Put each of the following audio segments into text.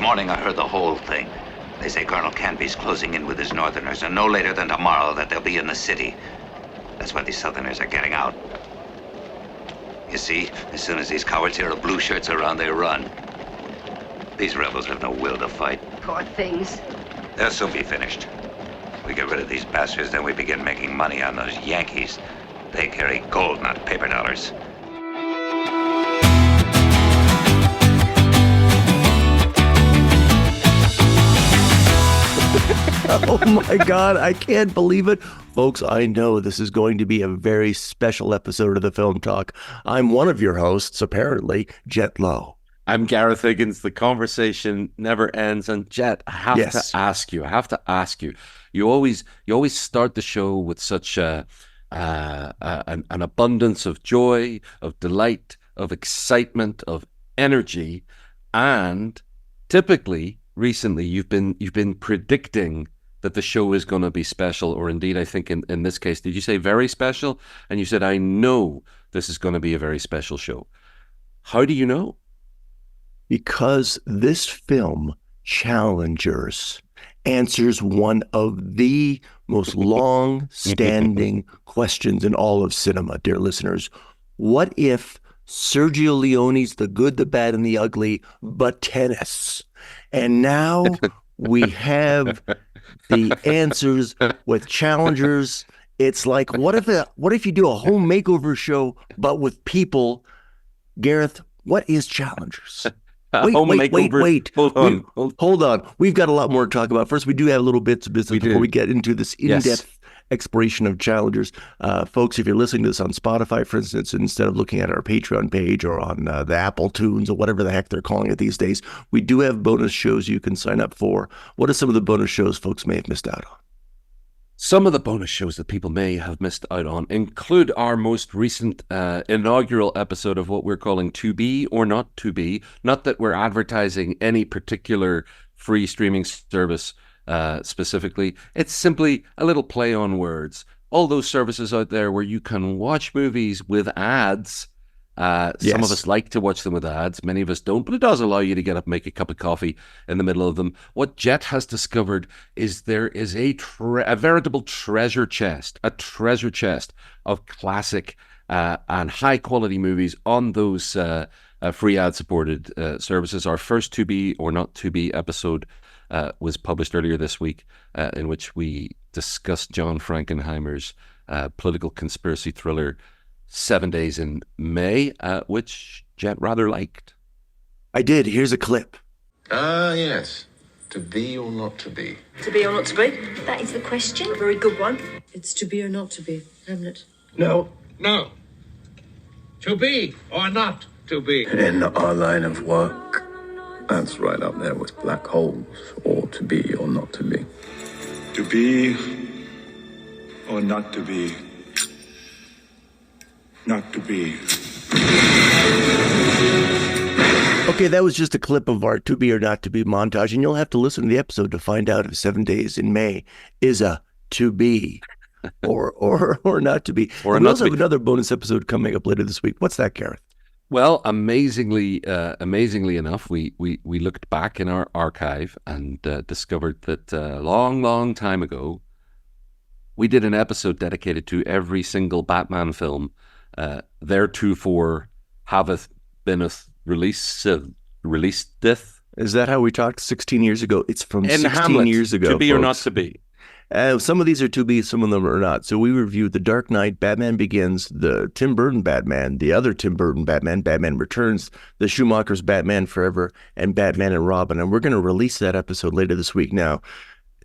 morning I heard the whole thing. They say Colonel Canby's closing in with his Northerners, and no later than tomorrow that they'll be in the city. That's why these Southerners are getting out. You see, as soon as these cowards hear of blue shirts around, they run. These rebels have no will to fight. Poor things. They'll soon be finished. We get rid of these bastards, then we begin making money on those Yankees. They carry gold, not paper dollars. Oh my God, I can't believe it. Folks, I know this is going to be a very special episode of the Film Talk. I'm one of your hosts, apparently, Jett Lowe. I'm Gareth Higgins. The conversation never ends. And Jett, I have to ask you. You always start the show with such an abundance of joy, of delight, of excitement, of energy, and typically, recently, you've been predicting that the show is going to be special, or indeed, I think in this case, did you say very special? And you said, I know this is going to be a very special show. How do you know? Because this film, Challengers, answers one of the most long-standing questions in all of cinema, dear listeners. What if Sergio Leone's The Good, the Bad, and the Ugly, but tennis? And now we have the answers with Challengers. It's like, what if you do a home makeover show, but with people? Gareth, what is Challengers? Wait. Hold on. We've got a lot more to talk about. First, we do have little bits of business before we get into this in-depth exploration of Challengers. Folks, if you're listening to this on Spotify, for instance, instead of looking at our Patreon page or on the Apple Tunes or whatever the heck they're calling it these days, we do have bonus shows you can sign up for. What are some of the bonus shows folks may have missed out on? Some of the bonus shows that people may have missed out on include our most recent inaugural episode of what we're calling To Be or Not To Be. Not that we're advertising any particular free streaming service specifically. It's simply a little play on words. All those services out there where you can watch movies with ads. Some of us like to watch them with ads. Many of us don't, but it does allow you to get up, make a cup of coffee in the middle of them. What Jett has discovered is there is a veritable treasure chest of classic and high quality movies on those free ad supported services. Our first To Be or Not To Be episode was published earlier this week, in which we discussed John Frankenheimer's political conspiracy thriller 7 Days in May, which Jett rather liked. I did. Here's a clip. Yes. To be or not to be? To be or not to be? That is the question. A very good one. It's to be or not to be, Hamlet. No. No. To be or not to be. In our line of work, that's right up there with black holes, or to be or not to be. To be or not to be. Not to be. Okay, that was just a clip of our To Be or Not To Be montage, and you'll have to listen to the episode to find out if 7 Days in May is a to be or not to be. Or we also have be. another bonus episode coming up later this week. What's that, Gareth? Well, amazingly enough, we looked back in our archive and discovered that a long time ago, we did an episode dedicated to every single Batman film theretofore haveth beeneth releaseth. Is that how we talked 16 years ago? It's from in 16 Hamlet, years ago, To Be folks. or Not To Be. Some of these are to be, some of them are not. So we reviewed The Dark Knight, Batman Begins, the Tim Burton Batman, the other Tim Burton Batman, Batman Returns, the Schumacher's Batman Forever, and Batman and Robin. And we're going to release that episode later this week. Now,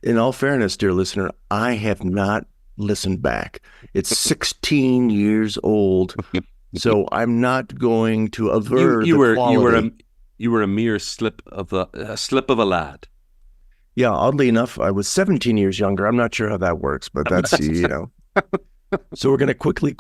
in all fairness, dear listener, I have not listened back. It's 16 years old, so I'm not going to aver the quality. You were a mere slip of a lad. Yeah, oddly enough, I was 17 years younger. I'm not sure how that works, but that's, you know. So we're going to quickly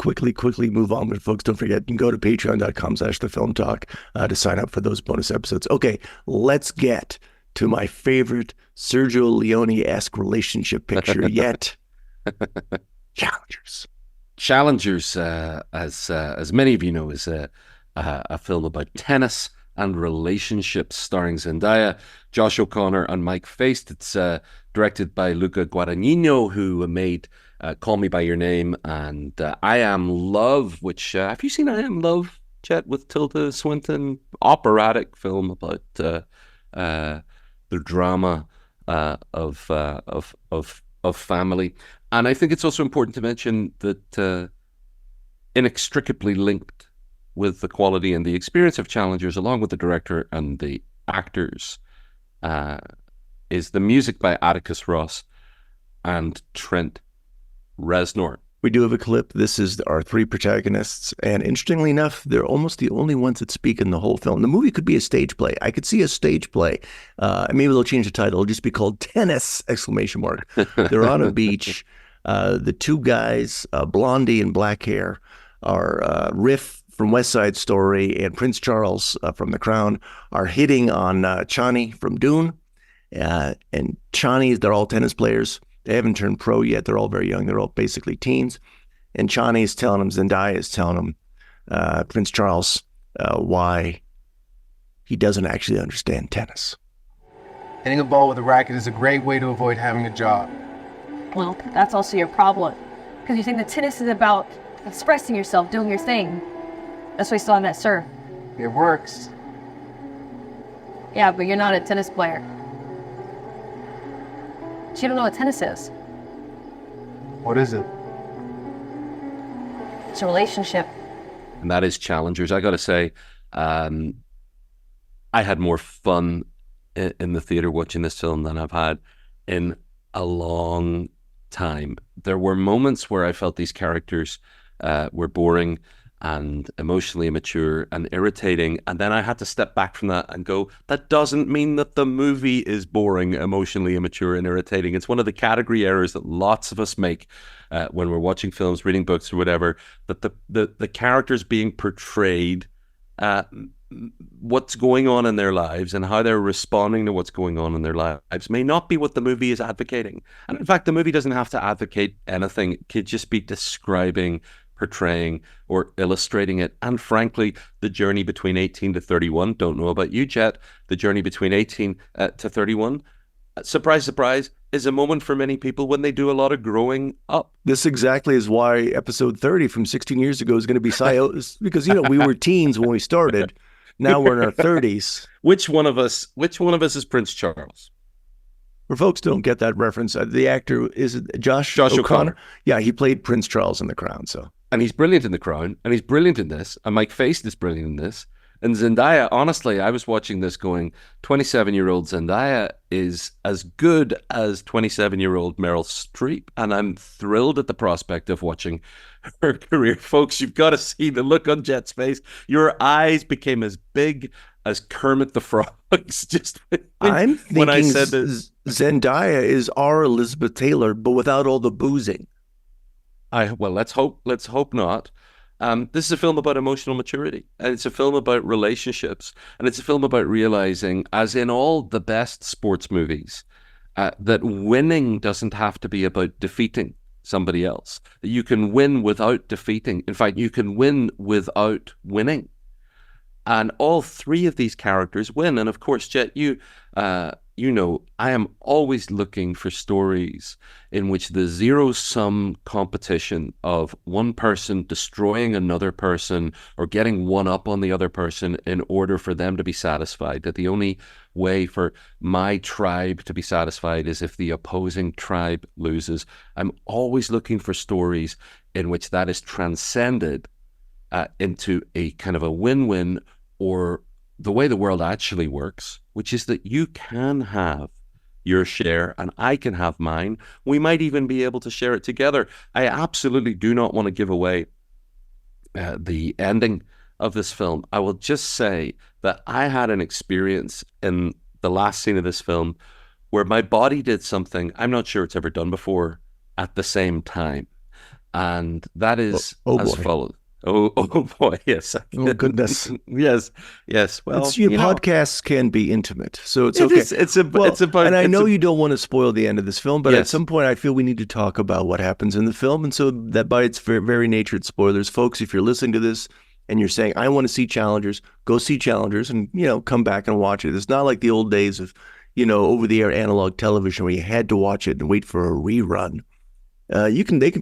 move on. But folks, don't forget, you can go to patreon.com/thefilmtalk to sign up for those bonus episodes. Okay, let's get to my favorite Sergio Leone-esque relationship picture yet. Challengers. As many of you know, is a film about tennis and Relationships, starring Zendaya, Josh O'Connor, and Mike Faist. It's directed by Luca Guadagnino, who made Call Me By Your Name and I Am Love, which, have you seen I Am Love, Jett, with Tilda Swinton? Operatic film about the drama of family. And I think it's also important to mention that inextricably linked with the quality and the experience of Challengers, along with the director and the actors, is the music by Atticus Ross and Trent Reznor. We do have a clip. This is our three protagonists. And interestingly enough, they're almost the only ones that speak in the whole film. The movie could be a stage play. I could see a stage play. Maybe they'll change the title. It'll just be called Tennis! ! They're on a beach. The two guys, Blondie and black hair, are Riff from West Side Story and Prince Charles from The Crown, are hitting on Chani from Dune. And Chani, they're all tennis players. They haven't turned pro yet. They're all very young. They're all basically teens. And Chani is telling him, Zendaya is telling him, Prince Charles, why he doesn't actually understand tennis. Hitting a ball with a racket is a great way to avoid having a job. Well, that's also your problem. Because you think that tennis is about expressing yourself, doing your thing. That's why you still have that serve. It works. Yeah, but you're not a tennis player. So you don't know what tennis is. What is it? It's a relationship. And that is Challengers. I got to say, I had more fun in the theater watching this film than I've had in a long time. There were moments where I felt these characters were boring and emotionally immature and irritating, and then I had to step back from that and go, that doesn't mean that the movie is boring, emotionally immature and irritating. It's one of the category errors that lots of us make when we're watching films, reading books or whatever, that the characters being portrayed, what's going on in their lives and how they're responding to what's going on in their lives may not be what the movie is advocating. And in fact, the movie doesn't have to advocate anything. It could just be describing, portraying, or illustrating it. And frankly, the journey between 18 to 31, don't know about you, Jett, the journey between 18 to 31, surprise, surprise, is a moment for many people when they do a lot of growing up. This exactly is why episode 30 from 16 years ago is going to be because, we were teens when we started. Now we're in our 30s. Which one of us is Prince Charles? For folks who don't get that reference, the actor is Josh O'Connor. Yeah, he played Prince Charles in The Crown. And he's brilliant in The Crown, and he's brilliant in this, and Mike Faist is brilliant in this. And Zendaya, honestly, I was watching this going, 27-year-old Zendaya is as good as 27-year-old Meryl Streep, and I'm thrilled at the prospect of watching her career. Folks, you've got to see the look on Jett's face. Your eyes became as big as Kermit the Frog's. Just I'm thinking when I said this. Zendaya is our Elizabeth Taylor, but without all the boozing. Well, let's hope not. This is a film about emotional maturity, and it's a film about relationships, and it's a film about realizing, as in all the best sports movies, that winning doesn't have to be about defeating somebody else. That you can win without defeating. In fact, you can win without winning. And all three of these characters win. And of course, Jett, you know, I am always looking for stories in which the zero-sum competition of one person destroying another person or getting one up on the other person in order for them to be satisfied, that the only way for my tribe to be satisfied is if the opposing tribe loses. I'm always looking for stories in which that is transcended into a kind of a win-win, or the way the world actually works, which is that you can have your share and I can have mine. We might even be able to share it together. I absolutely do not want to give away the ending of this film. I will just say that I had an experience in the last scene of this film where my body did something I'm not sure it's ever done before at the same time. And that is as follows. Oh boy, yes. Oh goodness. yes. Well, podcasts can be intimate, so it's okay. It's about. And I know you don't want to spoil the end of this film, but Yes. at some point, I feel we need to talk about what happens in the film, and so that by its very nature, it's spoilers, folks. If you're listening to this and you're saying, I want to see Challengers, go see Challengers and, come back and watch it. It's not like the old days of, over-the-air analog television where you had to watch it and wait for a rerun.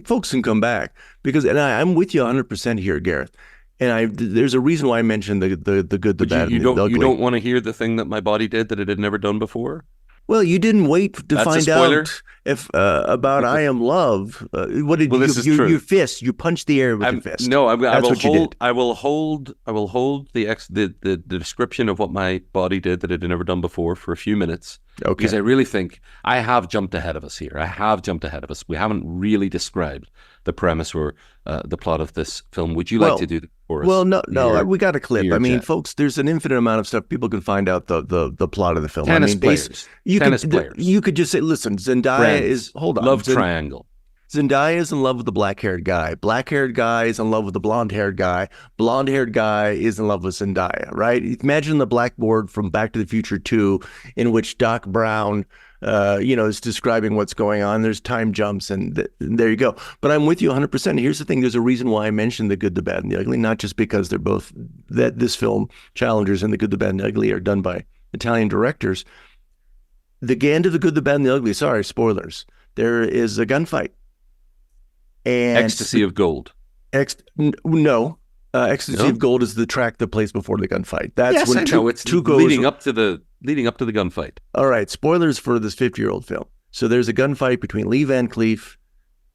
Folks can come back because, and I'm with you 100% here, Gareth. And there's a reason why I mentioned the good, the bad, and the ugly. You don't want to hear the thing that my body did that it had never done before? Well, you didn't wait to find out if about I Am Love. What did your fist? You punched the air with your fist. No, I will hold the description of what my body did that it had never done before for a few minutes. Okay. Because I really think I have jumped ahead of us here. We haven't really described the premise or the plot of this film. Would you like to do that for us? Well, no, we got a clip. I mean, folks, there's an infinite amount of stuff people can find out the plot of the film. Tennis players. You could just say, listen, Zendaya is love triangle. Zendaya is in love with the black-haired guy. Black-haired guy is in love with the blonde-haired guy. Blonde-haired guy is in love with Zendaya, right? Imagine the blackboard from Back to the Future 2 in which Doc Brown, is describing what's going on. There's time jumps, and there you go. But I'm with you 100%. Here's the thing. There's a reason why I mentioned The Good, the Bad, and the Ugly, not just because they're both, that this film, Challengers and The Good, the Bad, and the Ugly, are done by Italian directors. The end of The Good, the Bad, and the Ugly, sorry, spoilers. There is a gunfight. And Ecstasy of Gold. Ecstasy of Gold is the track that plays before the gunfight. That's when it's leading up to the gunfight. All right, spoilers for this 50-year-old film. So there's a gunfight between Lee Van Cleef,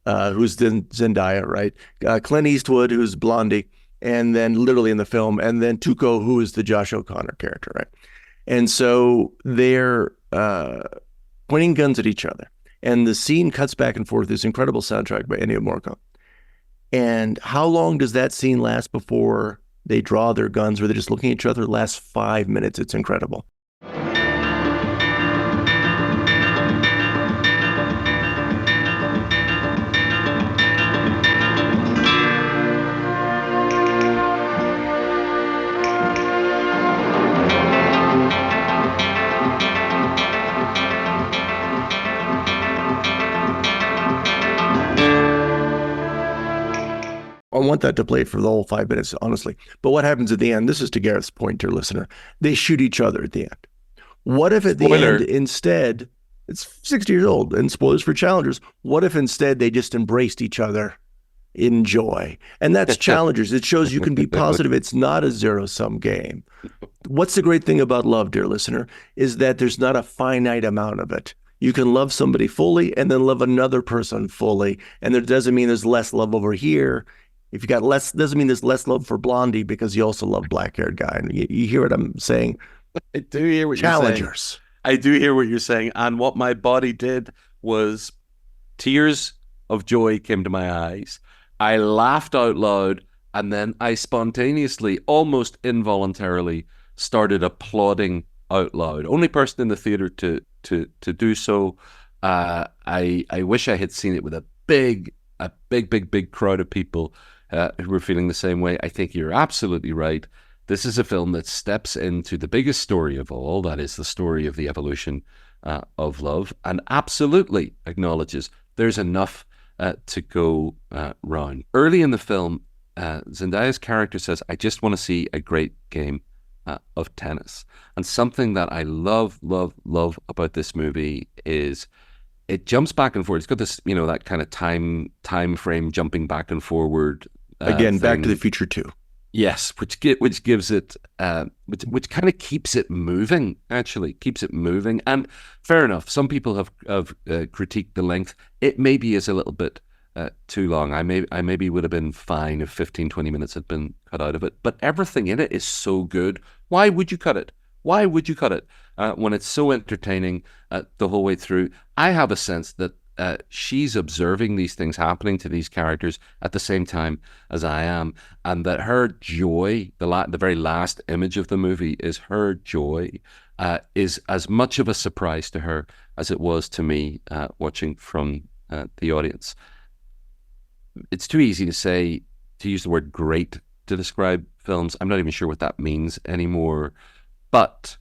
who's Zendaya, right? Clint Eastwood, who's Blondie, and then literally in the film, and then Tuco, who is the Josh O'Connor character, right? And so they're pointing guns at each other. And the scene cuts back and forth. This incredible soundtrack by Ennio Morricone. And how long does that scene last before they draw their guns, or they're just looking at each other? It lasts 5 minutes. It's incredible. I want that to play for the whole 5 minutes, honestly. But what happens at the end, this is to Gareth's point, dear listener, they shoot each other at the end. What if at the end, instead, it's 60 years old, and spoilers for Challengers, what if instead they just embraced each other in joy? And that's Challengers. It shows you can be positive. It's not a zero-sum game. What's the great thing about love, dear listener, is that there's not a finite amount of it. You can love somebody fully and then love another person fully. And that doesn't mean there's less love over here. If you got less, doesn't mean there's less love for Blondie because you also love black-haired guy. And you hear what I'm saying? I do hear what Challengers. You're saying. I do hear what you're saying. And what my body did was tears of joy came to my eyes. I laughed out loud, and then I spontaneously, almost involuntarily, started applauding out loud. Only person in the theater to do so. I wish I had seen it with a big crowd of people who were feeling the same way. I think you're absolutely right. This is a film that steps into the biggest story of all, that is the story of the evolution of love, and absolutely acknowledges there's enough to go round. Early in the film, Zendaya's character says, I just want to see a great game of tennis. And something that I love about this movie is it jumps back and forward. It's got this, that kind of time frame jumping back and forward. Again, thing. Back to the Future 2. Yes, which gives it, which kind of keeps it moving. Actually, keeps it moving. And fair enough. Some people have critiqued the length. It maybe is a little bit too long. I maybe would have been fine if 15, 20 minutes had been cut out of it. But everything in it is so good. Why would you cut it? Why would you cut it when it's so entertaining the whole way through? I have a sense that she's observing these things happening to these characters at the same time as I am, and that her joy, the very last image of the movie is her joy, is as much of a surprise to her as it was to me watching from the audience. It's too easy to use the word great to describe films. I'm not even sure what that means anymore. But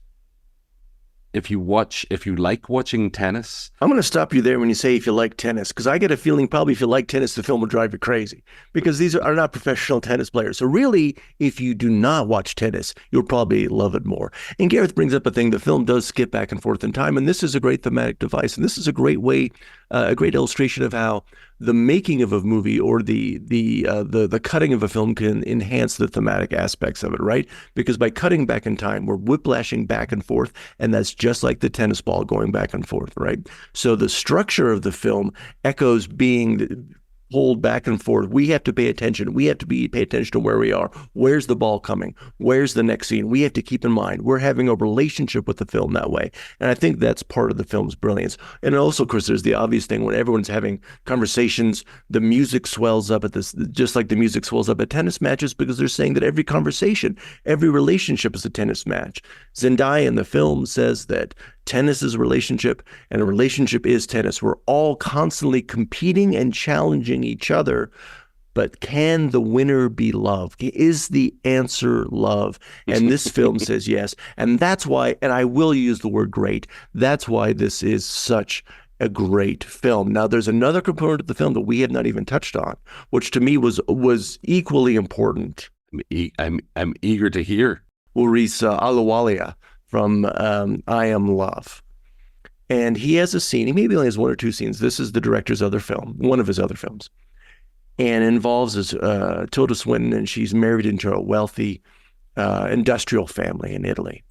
if you like watching tennis. I'm going to stop you there when you say if you like tennis, because I get a feeling probably if you like tennis, the film will drive you crazy, because these are not professional tennis players. So really, if you do not watch tennis, you'll probably love it more. And Gareth brings up a thing, the film does skip back and forth in time, and this is a great thematic device, and this is a great way, a great illustration of how the making of a movie or the cutting of a film can enhance the thematic aspects of it, right? Because by cutting back in time, we're whiplashing back and forth, and that's just like the tennis ball going back and forth, right? So the structure of the film echoes being pulled back and forth. We have to pay attention. We have to pay attention to where we are. Where's the ball coming? Where's the next scene? We have to keep in mind we're having a relationship with the film that way. And I think that's part of the film's brilliance. And also, Chris, there's the obvious thing when everyone's having conversations, the music swells up at this, just like the music swells up at tennis matches, because they're saying that every conversation, every relationship is a tennis match. Zendaya in the film says that tennis is a relationship, and a relationship is tennis. We're all constantly competing and challenging each other, but can the winner be love? Is the answer love? And this film says yes. And that's why, and I will use the word great, that's why this is such a great film. Now, there's another component of the film that we have not even touched on, which to me was equally important. I'm eager to hear. Maurice Ahluwalia from I Am Love. And he has a scene, he maybe only has one or two scenes. This is the director's other film, one of his other films. And involves Tilda Swinton, and she's married into a wealthy industrial family in Italy.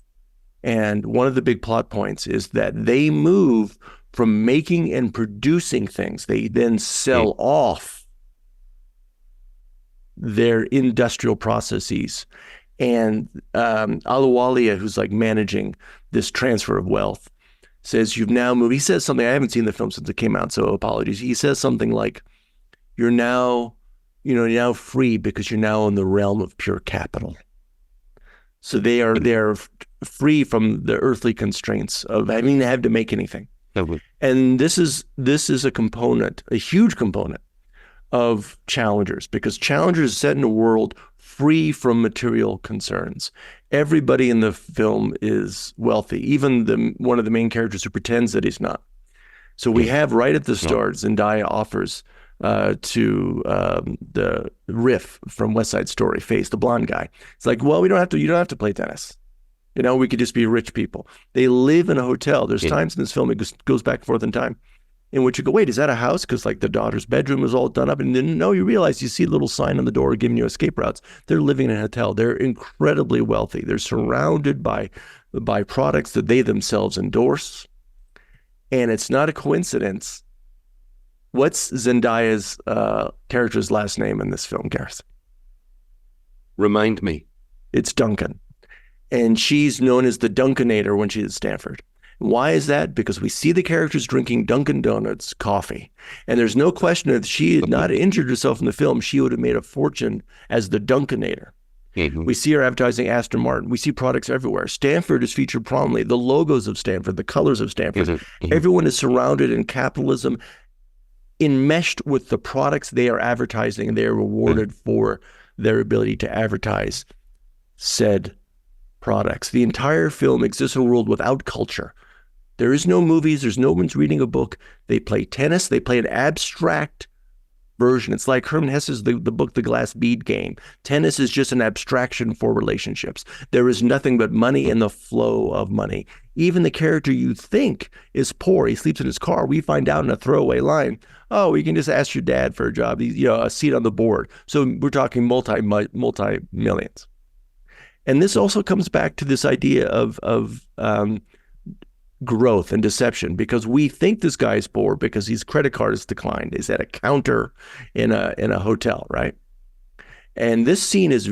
And one of the big plot points is that they move from making and producing things. They then sell off their industrial processes. And Ahluwalia, who's like managing this transfer of wealth, says, you've now moved. He says something, I haven't seen the film since it came out, so apologies. He says something like, you're now free because you're now in the realm of pure capital. So they're free from the earthly constraints of having to make anything. And this is a component, a huge component of Challengers, because Challengers is set in a world free from material concerns. Everybody in the film is wealthy, even one of the main characters who pretends that he's not. So we have right at the start, Zendaya offers to the Riff from West Side Story, Face, the blonde guy. It's like, well, you don't have to play tennis. We could just be rich people. They live in a hotel. There's times in this film it goes back and forth in time, in which you go, wait, is that a house? Because like the daughter's bedroom is all done up, and then no, you realize you see a little sign on the door giving you escape routes. They're living in a hotel. They're incredibly wealthy. They're surrounded by products that they themselves endorse, and it's not a coincidence. What's Zendaya's character's last name in this film, Gareth? Remind me. It's Duncan. And she's known as the Duncanator when she's at Stanford. Why is that? Because we see the characters drinking Dunkin' Donuts coffee. And there's no question that if she had not injured herself in the film, she would have made a fortune as the Duncanator. Mm-hmm. We see her advertising Aston Martin. We see products everywhere. Stanford is featured prominently. The logos of Stanford, the colors of Stanford. Mm-hmm. Everyone is surrounded in capitalism, enmeshed with the products they are advertising, and they are rewarded for their ability to advertise said products. The entire film exists in a world without culture. There is no movies. There's no one's reading a book. They play tennis. They play an abstract version. It's like Herman Hesse's the book, The Glass Bead Game. Tennis is just an abstraction for relationships. There is nothing but money and the flow of money. Even the character you think is poor, he sleeps in his car. We find out in a throwaway line, oh, you can just ask your dad for a job, a seat on the board. So we're talking multi-millions. And this also comes back to this idea of growth and deception, because we think this guy's poor because his credit card is declined. He's at a counter in a hotel, right? And this scene is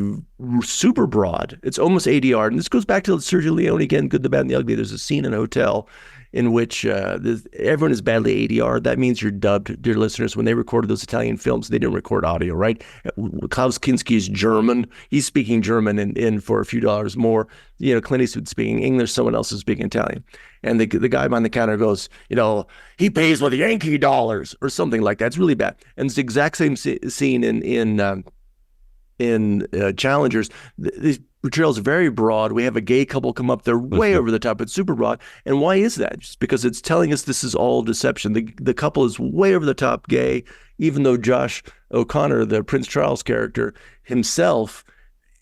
super broad. It's almost ADR. And this goes back to Sergio Leone again, Good, the Bad, and the Ugly. There's a scene in a hotel in which everyone is badly ADR. That means you're dubbed, dear listeners. When they recorded those Italian films, they didn't record audio, right? Klaus Kinski is German. He's speaking German and for a few dollars more. Clint Eastwood speaking English, someone else is speaking Italian. And the guy behind the counter goes, he pays with Yankee dollars or something like that. It's really bad. And it's the exact same scene in Challengers. These portrayal is very broad. We have a gay couple come up. They're way over the top. It's super broad. And why is that? Just because it's telling us this is all deception. The couple is way over the top gay, even though Josh O'Connor, the Prince Charles character himself,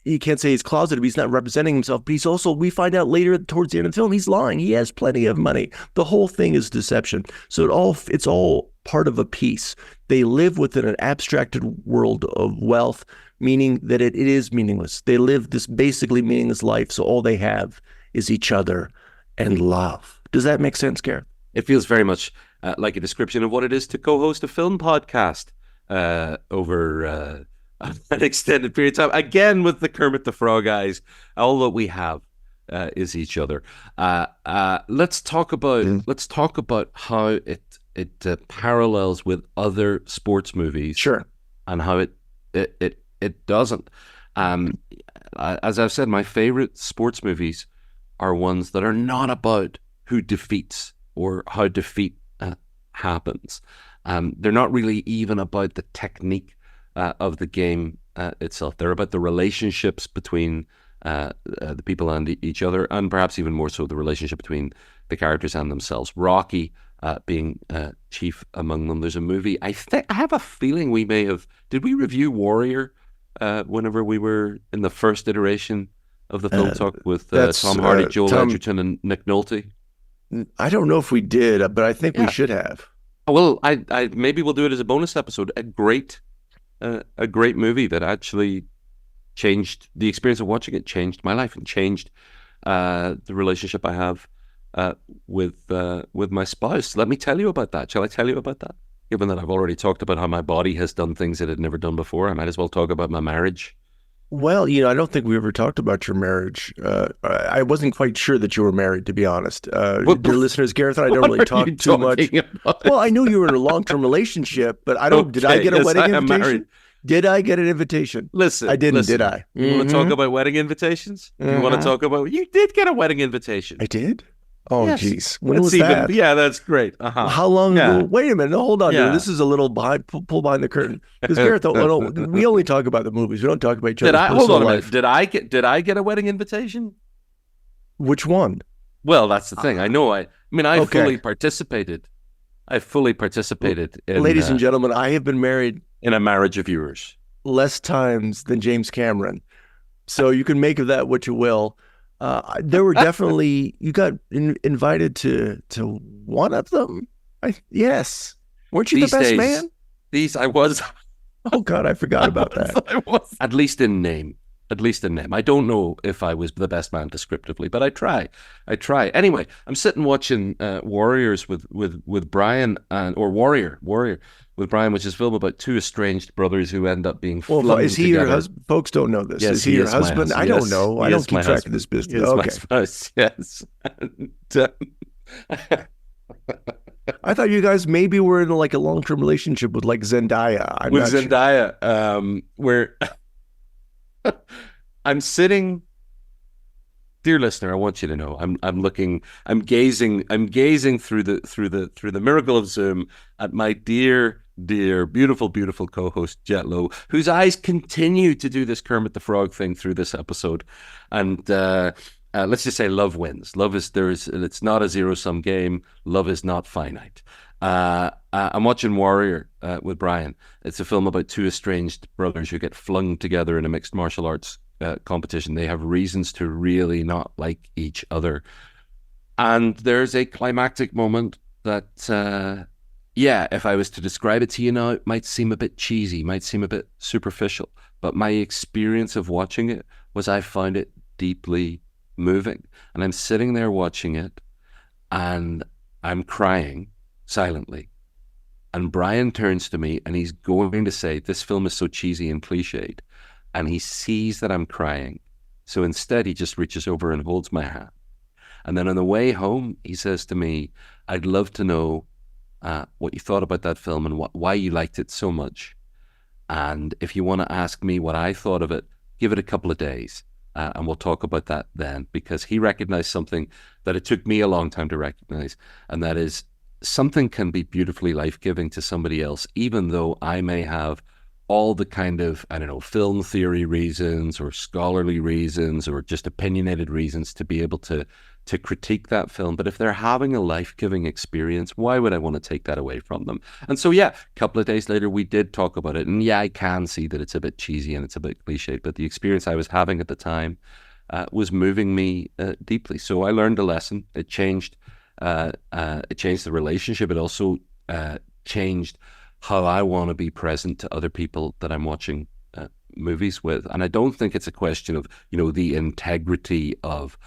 you can't say he's closeted, but he's not representing himself. But he's also, we find out later towards the end of the film, he's lying. He has plenty of money. The whole thing is deception. So it's all part of a piece. They live within an abstracted world of wealth, meaning that it is meaningless. They live this basically meaningless life. So all they have is each other and love. Does that make sense, Gareth? It feels very much like a description of what it is to co-host a film podcast over an extended period of time. Again, with the Kermit the Frog eyes, all that we have is each other. Let's talk about how it parallels with other sports movies. Sure. And how it doesn't. As I've said, my favorite sports movies are ones that are not about who defeats or how defeat happens. They're not really even about the technique of the game itself. They're about the relationships between the people and each other, and perhaps even more so the relationship between the characters and themselves. Rocky being chief among them. There's a movie, I have a feeling we may have, did we review Warrior whenever we were in the first iteration of the Film Talk with Tom Hardy, Joel Edgerton, and Nick Nolte? I don't know if we did, but I think we should have. Well, I maybe we'll do it as a bonus episode. A great movie that actually changed the experience of watching it, changed my life, and changed the relationship I have with my spouse. Let me tell you about that. Shall I tell you about that? Given that I've already talked about how my body has done things it had never done before, I might as well talk about my marriage. Well, I don't think we ever talked about your marriage. I wasn't quite sure that you were married, to be honest. Dear listeners, Gareth and I don't really talk too much. Well, I knew you were in a long-term relationship, but I don't. Okay, did I get a wedding invitation? Married. Did I get an invitation? Listen, I didn't. Did I? You want to talk about wedding invitations? You want to talk about? You did get a wedding invitation. I did. Oh, yes. Geez. When was that? Yeah, that's great. How long ago? Wait a minute. No, hold on. Dude. This is a little behind, pull behind the curtain. Because Gareth, we only talk about the movies. We don't talk about each other's personal life. Did I get a wedding invitation? Which one? Well, that's the thing. I know. I fully participated. I fully participated in, ladies and gentlemen, I have been married in a marriage of yours less times than James Cameron. So you can make of that what you will. There were definitely, you got invited to one of them. Yes. Weren't you the best man? I was. Oh God, I forgot about that. I was. At least in name. I don't know if I was the best man descriptively, but I try. Anyway, I'm sitting watching Warriors with Brian, or Warrior with Brian, which is a film about two estranged brothers who end up being flung together. Is he your husband? Folks don't know this. Yes, is he your husband? I don't know. I don't keep track of this business. Okay. Spouse, yes. I thought you guys maybe were in like a long-term relationship with like Zendaya. Zendaya, where I'm sitting. Dear listener, I want you to know I'm gazing through the miracle of Zoom at my dear, beautiful co-host Jett Lowe, whose eyes continue to do this Kermit the Frog thing through this episode. And let's just say love wins. It's not a zero-sum game. Love is not finite. I'm watching Warrior with Brian. It's a film about two estranged brothers who get flung together in a mixed martial arts competition. They have reasons to really not like each other. And there's a climactic moment that, if I was to describe it to you now, it might seem a bit cheesy, might seem a bit superficial. But my experience of watching it was I found it deeply moving. And I'm sitting there watching it and I'm crying silently. And Brian turns to me and he's going to say, this film is so cheesy and cliched. And he sees that I'm crying. So instead, he just reaches over and holds my hand. And then on the way home, he says to me, I'd love to know what you thought about that film and why you liked it so much. And if you want to ask me what I thought of it, give it a couple of days. And we'll talk about that then. Because he recognized something that it took me a long time to recognize. And that is, something can be beautifully life-giving to somebody else, even though I may have all the kind of, I don't know, film theory reasons or scholarly reasons or just opinionated reasons to be able to critique that film. But if they're having a life-giving experience, why would I want to take that away from them? And so, yeah, a couple of days later, we did talk about it. And yeah, I can see that it's a bit cheesy and it's a bit cliched, but the experience I was having at the time was moving me deeply. So I learned a lesson. It changed the relationship. It also changed how I want to be present to other people that I'm watching movies with. And I don't think it's a question of, the integrity of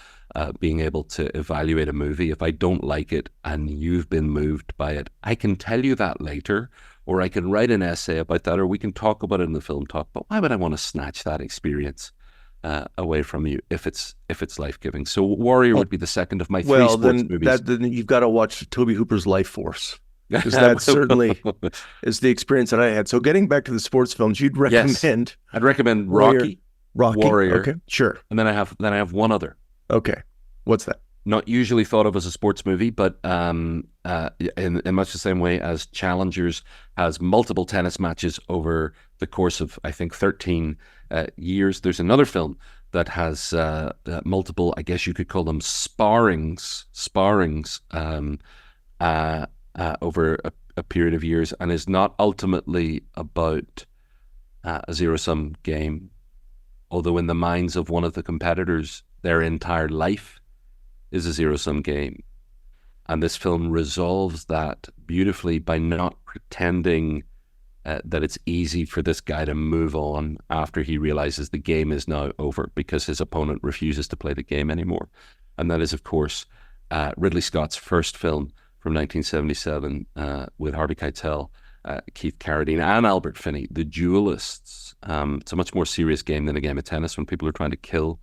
being able to evaluate a movie. If I don't like it and you've been moved by it, I can tell you that later, or I can write an essay about that, or we can talk about it in the film talk. But why would I want to snatch that experience away from you if it's life-giving? So Warrior would be the second of my three sports movies. Then you've got to watch Toby Hooper's Life Force, because that certainly is the experience that I had. So getting back to the sports films, you'd recommend? Yes. I'd recommend Rocky, Warrior. Okay, sure. And then I have one other. Okay, what's that? Not usually thought of as a sports movie, but in much the same way as Challengers has multiple tennis matches over the course of, I think, 13 years. There's another film that has multiple, I guess you could call them sparrings over a period of years, and is not ultimately about a zero-sum game, although in the minds of one of the competitors, their entire life is a zero-sum game. And this film resolves that beautifully by not pretending that it's easy for this guy to move on after he realizes the game is now over because his opponent refuses to play the game anymore. And that is, of course, Ridley Scott's first film from 1977 with Harvey Keitel, Keith Carradine, and Albert Finney, The Duelists. It's a much more serious game than a game of tennis when people are trying to kill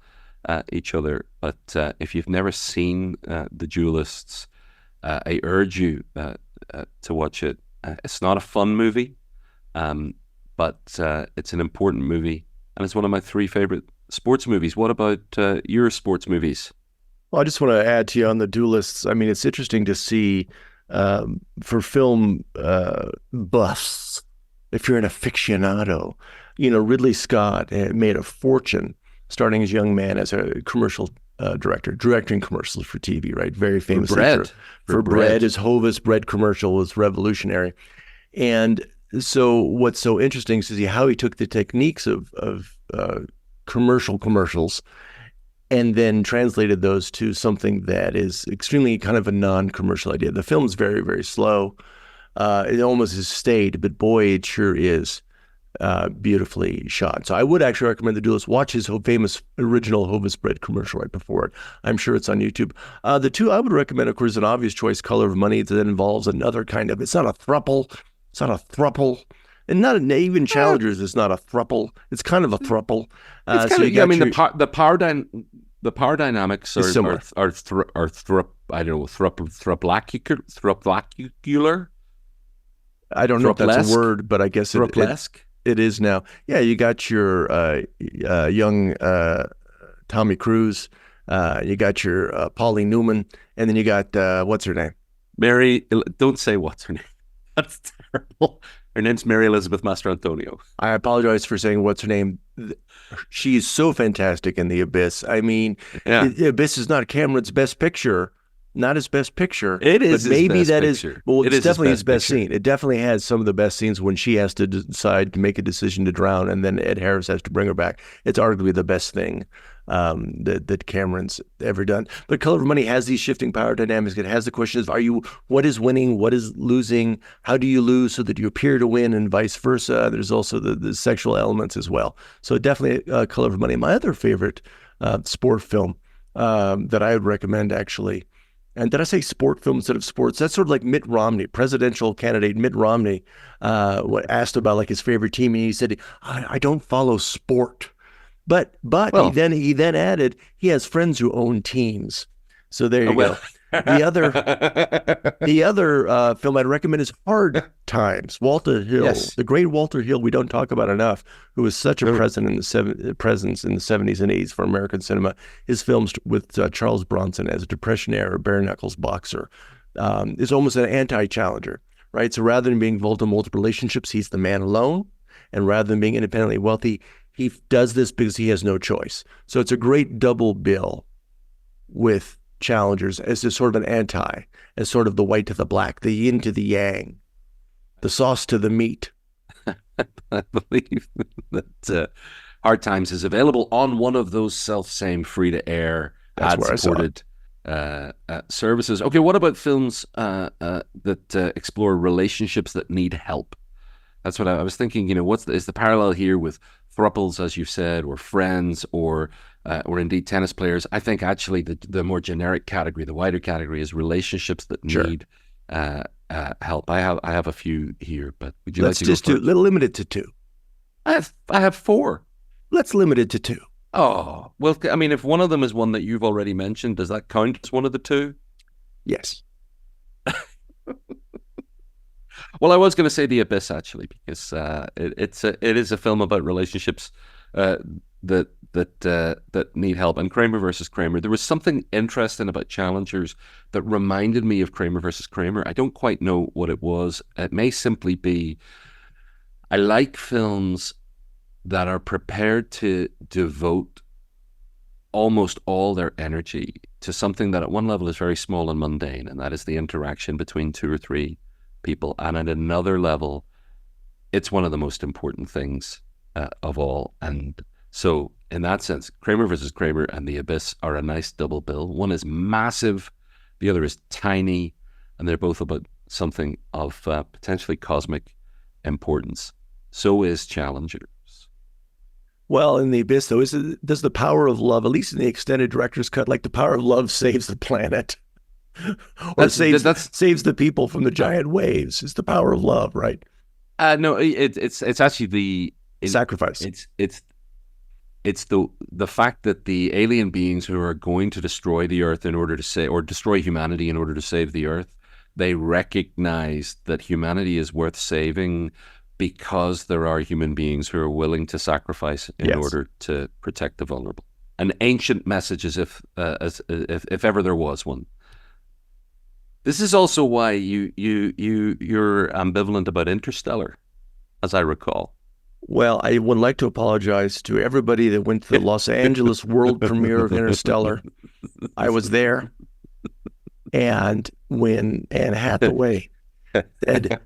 each other. But if you've never seen The Duelists, I urge you to watch it. It's not a fun movie, but it's an important movie, and it's one of my three favorite sports movies. What about your sports movies? Well, I just want to add to you on The Duelists. I mean, it's interesting to see for film buffs, if you're an aficionado, Ridley Scott made a fortune starting as a young man as a commercial director, directing commercials for TV, right? Very famous. For bread. His Hovis Bread commercial was revolutionary. And so what's so interesting is to see how he took the techniques of commercials and then translated those to something that is extremely kind of a non-commercial idea. The film's very, very slow. It almost is staid, but boy, it sure is beautifully shot. So I would actually recommend The Duelist. Watch his famous original Hovis Bread commercial right before it. I'm sure it's on YouTube. The two I would recommend, of course, an obvious choice, Color of Money, that involves another kind of, it's not a thruple. And not even Challengers is not a thruple. It's kind of a thruple. It's kind of, the power dynamics are similar. Thruplacular. I don't know if that's a word, but I guess it is now. Yeah, you got your young Tommy Cruise. You got your Pauline Newman, and then you got what's her name? Mary. Don't say what's her name. That's terrible. Her name's Mary Elizabeth Mastrantonio. I apologize for saying what's her name. She is so fantastic in The Abyss. I mean, The Abyss is not Cameron's best picture, not his best picture. It is, but maybe his best that picture. is. Well, it's definitely his best picture. scene. It definitely has some of the best scenes when she has to decide to make a decision to drown, and then Ed Harris has to bring her back. It's arguably the best thing that Cameron's ever done. But Color of Money has these shifting power dynamics. It has the question of what is winning, what is losing, how do you lose so that you appear to win, and vice versa. There's also the sexual elements as well. So definitely Color of Money. My other favorite sport film that I would recommend, actually, and did I say sport film instead of sports? That's sort of like Mitt Romney, presidential candidate Mitt Romney, asked about like his favorite team, and he said, I don't follow sport. But he then added he has friends who own teams. So there you go. The other film I'd recommend is Hard Times. Walter Hill, the great Walter Hill, we don't talk about enough, who was such a presence in the 70s and 80s for American cinema. His films with Charles Bronson as a Depression-era bare-knuckles boxer is almost an anti-challenger, right? So rather than being involved in multiple relationships, he's the man alone. And rather than being independently wealthy, he does this because he has no choice. So it's a great double bill with Challengers as a sort of an anti, as sort of the white to the black, the yin to the yang, the sauce to the meat. I believe that Hard Times is available on one of those self-same free-to-air, ad-supported services. Okay, what about films that explore relationships that need help? That's what I was thinking. Is the parallel here with thruples, as you said, or friends, or indeed tennis players? I think actually the more generic category, the wider category, is relationships that need help. I have a few here, but would you like to go first? Limit it to two. I have four. Let's limit it to two. Oh, well, I mean, if one of them is one that you've already mentioned, does that count as one of the two? Yes. Well, I was going to say The Abyss, actually, because it is a film about relationships that need help. And Kramer versus Kramer, there was something interesting about Challengers that reminded me of Kramer versus Kramer. I don't quite know what it was. It may simply be I like films that are prepared to devote almost all their energy to something that at one level is very small and mundane, and that is the interaction between two or three people. And at another level, it's one of the most important things of all. And so in that sense, Kramer versus Kramer and The Abyss are a nice double bill. One is massive, the other is tiny, and they're both about something of potentially cosmic importance. So is Challengers. Well, in The Abyss, though, does the power of love, at least in the extended director's cut, like the power of love saves the planet, or saves the people from the giant waves? It's the power of love, right? No, it's actually the sacrifice. It's the fact that the alien beings who are going to destroy the Earth destroy humanity in order to save the Earth, they recognize that humanity is worth saving because there are human beings who are willing to sacrifice in order to protect the vulnerable. An ancient message, as if ever there was one. This is also why you're ambivalent about Interstellar, as I recall. Well, I would like to apologize to everybody that went to the Los Angeles world premiere of Interstellar. I was there, and when Anne Hathaway said,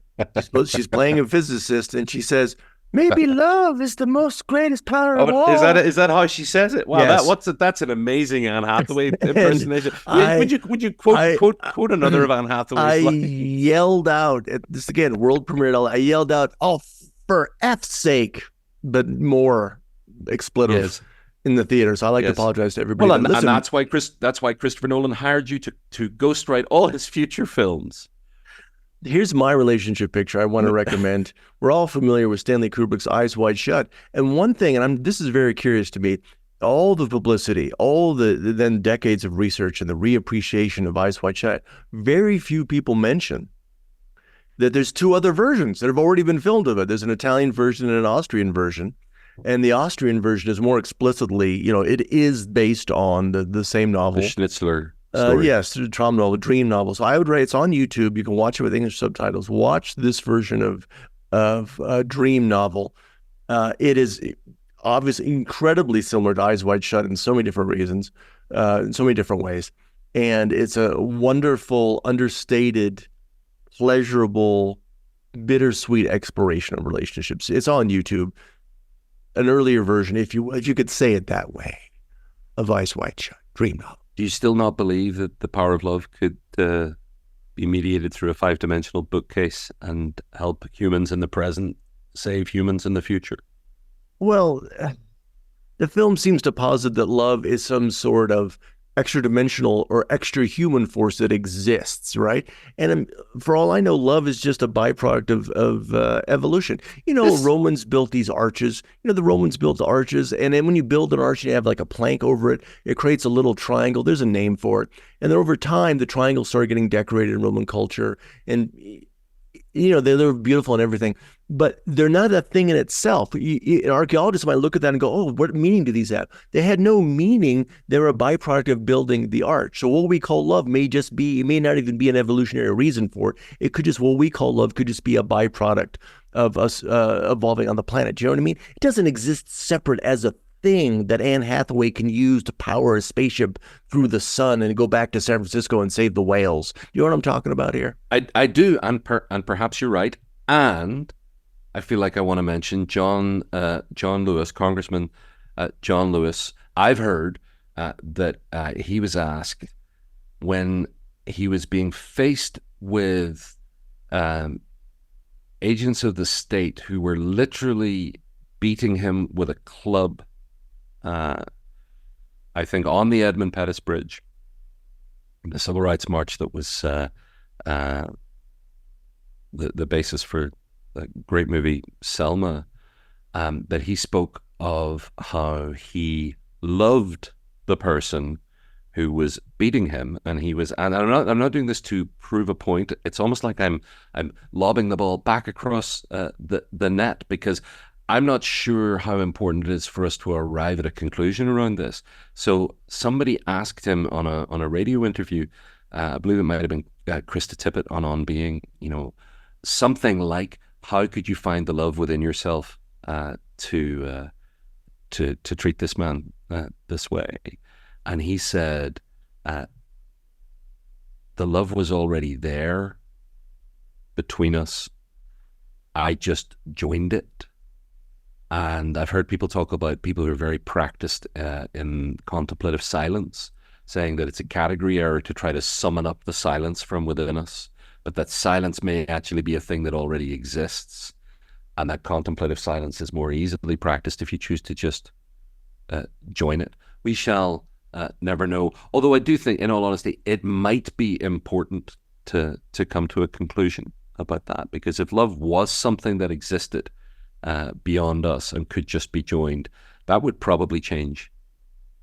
she's playing a physicist, and she says, "Maybe love is the most greatest power of all." Is that how she says it? Wow, yes. That's an amazing Anne Hathaway impersonation. Would you quote another of Anne Hathaway's? I yelled out at this again, world premiere. I yelled out, "Oh, for F's sake!" but more expletive in the theater. So I like to apologize to everybody. Well, and that's why Christopher Nolan hired you to ghostwrite all his future films. Here's my relationship picture I want to recommend. We're all familiar with Stanley Kubrick's Eyes Wide Shut. And one thing, and this is very curious to me, all the publicity, all the then decades of research and the reappreciation of Eyes Wide Shut, very few people mention that there's two other versions that have already been filmed of it. There's an Italian version and an Austrian version. And the Austrian version is more explicitly, it is based on the same novel. The Schnitzler story. Yes, the trauma novel, dream novel. So I would rate it's on YouTube. You can watch it with English subtitles. Watch this version of dream novel. It is obviously incredibly similar to Eyes Wide Shut in so many different reasons, in so many different ways. And it's a wonderful, understated, pleasurable, bittersweet exploration of relationships. It's on YouTube. An earlier version, if you could say it that way, of Eyes Wide Shut, dream novel. Do you still not believe that the power of love could be mediated through a 5-dimensional bookcase and help humans in the present save humans in the future? Well, the film seems to posit that love is some sort of extra-dimensional or extra-human force that exists, right? And for all I know, love is just a byproduct of evolution. Romans built these arches. The Romans built the arches, and then when you build an arch and you have like a plank over it, it creates a little triangle. There's a name for it. And then over time, the triangle started getting decorated in Roman culture. And they're beautiful and everything, but they're not a thing in itself. Archaeologists might look at that and go, oh, what meaning do these have? They had no meaning. They're a byproduct of building the arch. So what we call love may not even be an evolutionary reason for it. It could just, what we call love could just be a byproduct of us evolving on the planet. Do you know what I mean? It doesn't exist separate as a thing that Anne Hathaway can use to power a spaceship through the sun and go back to San Francisco and save the whales. You know what I'm talking about here? I do, and perhaps you're right. And I feel like I want to mention John Lewis, Congressman John Lewis. I've heard that he was asked when he was being faced with agents of the state who were literally beating him with a club, I think on the Edmund Pettus Bridge, the Civil Rights March that was the basis for the great movie Selma, that he spoke of how he loved the person who was beating him, and he was, and I'm not doing this to prove a point. It's almost like I'm lobbing the ball back across the net, because I'm not sure how important it is for us to arrive at a conclusion around this. So somebody asked him on a radio interview, I believe it might have been Krista Tippett on Being, something like, how could you find the love within yourself to treat this man this way? And he said, the love was already there between us. I just joined it. And I've heard people talk about people who are very practiced in contemplative silence, saying that it's a category error to try to summon up the silence from within us, but that silence may actually be a thing that already exists, and that contemplative silence is more easily practiced if you choose to just join it. We shall never know. Although I do think, in all honesty, it might be important to come to a conclusion about that, because if love was something that existed beyond us and could just be joined, that would probably change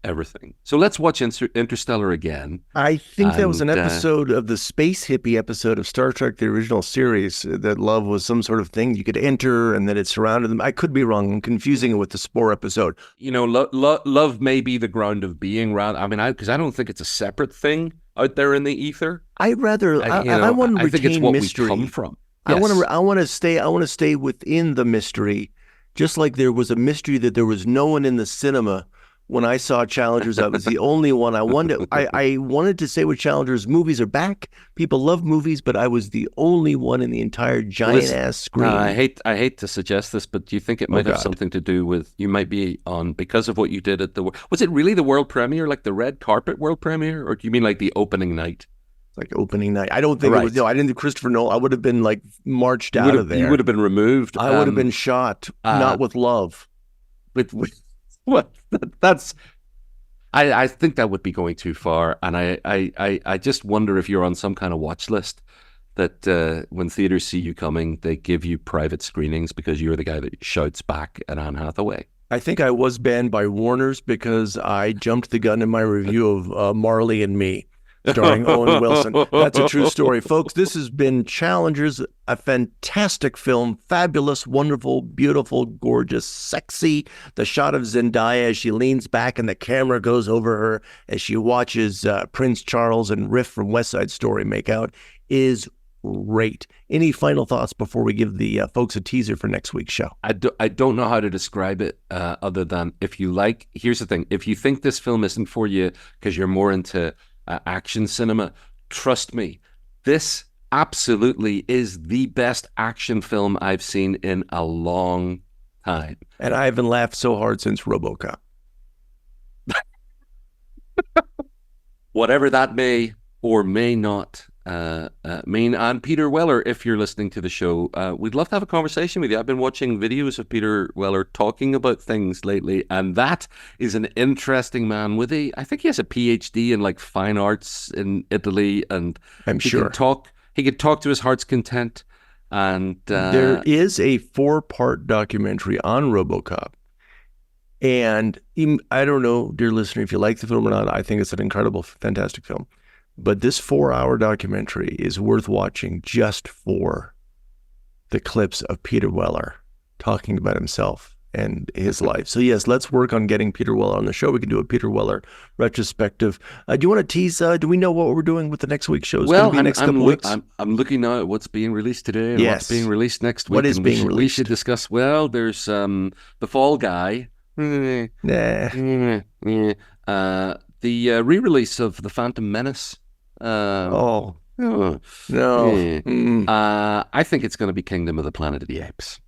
everything. So let's watch Interstellar again. I think that was an episode of the space hippie episode of Star Trek, the original series, that love was some sort of thing you could enter and that it surrounded them. I could be wrong. I'm confusing it with the Spore episode. Love may be the ground of being, rather. I mean, because I don't think it's a separate thing out there in the ether. I want to retain I think it's what mystery. We come from. Yes. I want to stay within the mystery, just like there was a mystery that there was no one in the cinema when I saw Challengers. I was the only one. I wanted to say with Challengers, movies are back. People love movies, but I was the only one in the entire giant ass screen. I hate to suggest this, but do you think it might have something to do with, you might be on, because of what you did at was it really the world premiere, like the red carpet world premiere, or do you mean like the opening night? Like opening night. I don't think it was. No, I didn't do Christopher Nolan. I would have been like marched out of there. You would have been removed. I would have been shot, not with love. What? That's. I think that would be going too far, and I just wonder if you're on some kind of watch list that when theaters see you coming, they give you private screenings because you're the guy that shouts back at Anne Hathaway. I think I was banned by Warner's because I jumped the gun in my review of Marley and Me, starring Owen Wilson. That's a true story. Folks, this has been Challengers, a fantastic film. Fabulous, wonderful, beautiful, gorgeous, sexy. The shot of Zendaya as she leans back and the camera goes over her as she watches Prince Charles and Riff from West Side Story make out is great. Any final thoughts before we give the folks a teaser for next week's show? I don't know how to describe it other than, if you like, here's the thing. If you think this film isn't for you because you're more into action cinema, trust me, this absolutely is the best action film I've seen in a long time. And I haven't laughed so hard since RoboCop. Whatever that may or may not mean. And Peter Weller, if you're listening to the show, we'd love to have a conversation with you. I've been watching videos of Peter Weller talking about things lately, and that is an interesting man with I think he has a PhD in like fine arts in Italy, and I'm sure he could talk to his heart's content. And there is a 4-part documentary on RoboCop. And I don't know, dear listener, if you like the film or not. I think it's an incredible, fantastic film. But this 4-hour documentary is worth watching just for the clips of Peter Weller talking about himself and his life. So yes, let's work on getting Peter Weller on the show. We can do a Peter Weller retrospective. Do you want to tease? Do we know what we're doing with the next week's show? Well, next couple weeks? I'm looking now at what's being released today and what's being released next week. What is being released? We should discuss. Well, there's The Fall Guy. Nah. The re-release of The Phantom Menace. No. I think it's going to be Kingdom of the Planet of the Apes.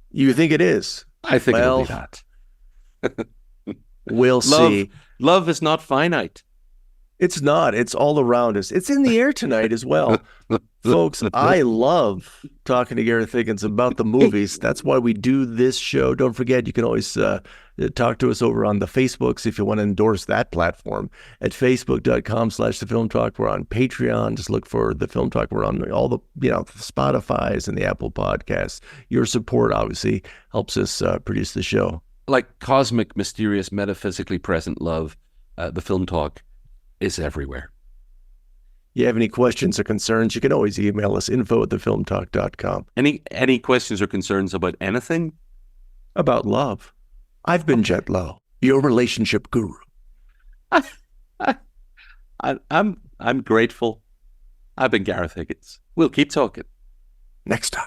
You think it is? I think it'll be that. We'll see. Love is not finite. It's not. It's all around us. It's in the air tonight as well. Folks, I love talking to Gareth Higgins about the movies. That's why we do this show. Don't forget, you can always talk to us over on the Facebooks if you want to endorse that platform at facebook.com/The Film Talk. We're on Patreon. Just look for The Film Talk. We're on all the, Spotify's and the Apple Podcasts. Your support obviously helps us produce the show. Like cosmic, mysterious, metaphysically present love, The Film Talk is everywhere. You have any questions or concerns, you can always email us, info@thefilmtalk.com. Any questions or concerns about anything? About love. I've been Jett Lowe, your relationship guru. I'm grateful. I've been Gareth Higgins. We'll keep talking. Next time.